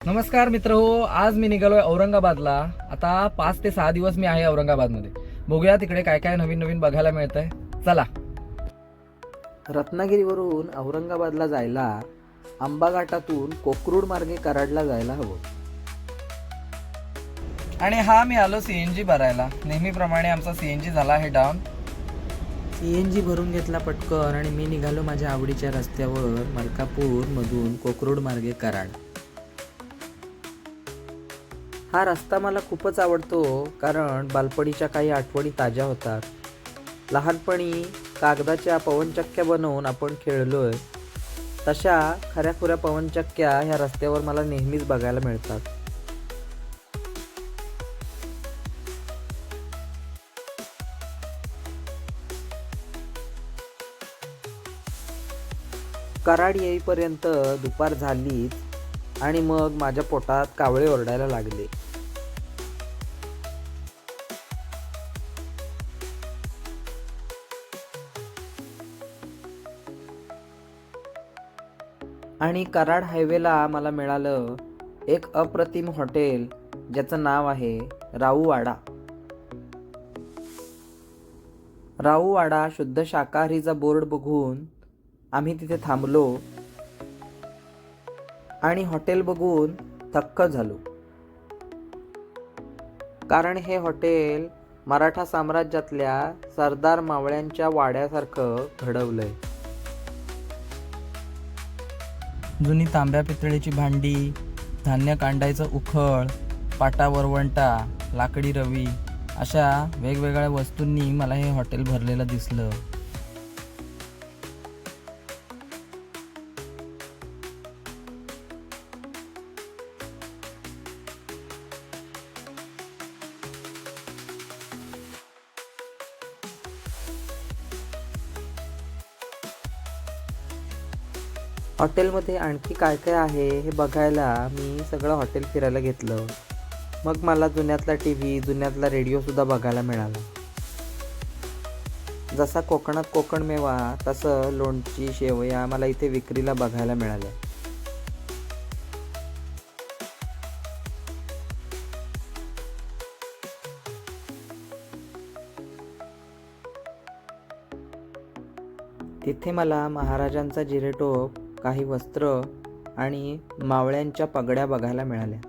नमस्कार मित्र हो, आज मी निघालोय औरंगाबादला। आता 5 ते 6 दिवस मी आहे औरंगाबादमध्ये। बघूया तिकडे काय काय नवीन नवीन बघायला मिळतंय। चला। रत्नागिरीवरून औरंगाबादला जायला आंबा घाटातून कोकरूड मार्गे कराडला जायला हवं। आणि मी आलो सीएनजी भरायला। नेहमीप्रमाणे आमचा सीएनजी झाला आहे डाऊन। सीएनजी भरून घेतला पटकन आणि मी निघालो माझ्या आवडीच्या रस्त्यावर मलकापूर मधून कोकरूड मार्गे कराड। हा रस्ता मला खूपच आवडतो कारण बालपणीच्या काही आठवणी ताज्या होतात। लहानपणी कागदाच्या पवनचक्क्या बनवून आपण खेळलोय, तशा खऱ्याखुऱ्या पवनचक्क्या ह्या रस्त्यावर मला नेहमीच बघायला मिळतात। कराड येईपर्यंत दुपार झालीच आणि मग माझ्या पोटात कावळे ओरडायला लागले। आणि कराड हायवेला मला मिळालं एक अप्रतिम हॉटेल ज्याचं नाव आहे राऊवाडा। राऊवाडा शुद्ध शाकाहारीचा बोर्ड बघून आम्ही तिथे थांबलो आणि हॉटेल बघून थक्क झालो, कारण हे हॉटेल मराठा साम्राज्यातल्या सरदार मावळ्यांच्या वाड्यासारखं घडवलंय। जुनी तांब्या पितळेची भांडी, धान्य कांडायचं उखळ, पाटा वरवंटा, लाकडी रवी अशा वेगवेगळ्या वस्तूंनी मला हे हॉटेल भरलेलं दिसलं। हॉटेलमध्ये आणखी काय काय आहे हे बघायला मी सगळं हॉटेल फिरायला घेतलं। मग मला जुन्यातला टीव्ही, जुन्यातला रेडिओसुद्धा बघायला मिळाला। जसा कोकणात कोकण मेवा तसं लोणची, शेवया मला इथे विक्रीला बघायला मिळाल्या। तिथे मला महाराजांचा जिरेटोप, काही वस्त्र आणि मावळ्यांच्या पगड्या बघायला मिळाल्या।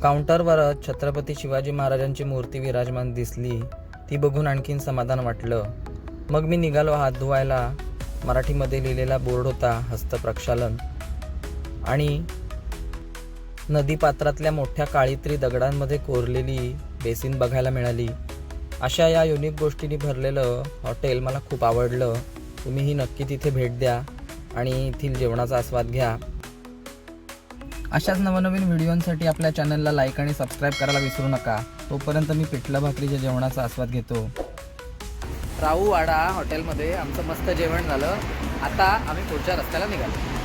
काउंटरवरच छत्रपती शिवाजी महाराजांची मूर्ती विराजमान दिसली, ती बघून आणखीन समाधान वाटलं। मग मी निघालो हात धुवायला। मराठीमध्ये लिहिलेला बोर्ड होता हस्तप्रक्षालन आणि नदीपात्रातल्या मोठ्या काळीत्री दगडांमध्ये कोरलेली बेसिन बघायला मिळाली। अशा या युनिक गोष्टींनी भरलेलं हॉटेल मला खूप आवडलं। तुम्हीही नक्की तिथे भेट द्या आणि येथील जेवणाचा आस्वाद घ्या। अशाच नवनवीन व्हिडिओंसाठी आपल्या चॅनलला लाईक आणि सबस्क्राईब करायला विसरू नका। तोपर्यंत मी पिठलं भाकरीच्या जेवणाचा आस्वाद घेतो। राऊवाडा हॉटेलमध्ये आमचं मस्त जेवण झालं। आता आम्ही पुढच्या रस्त्याला निघालो।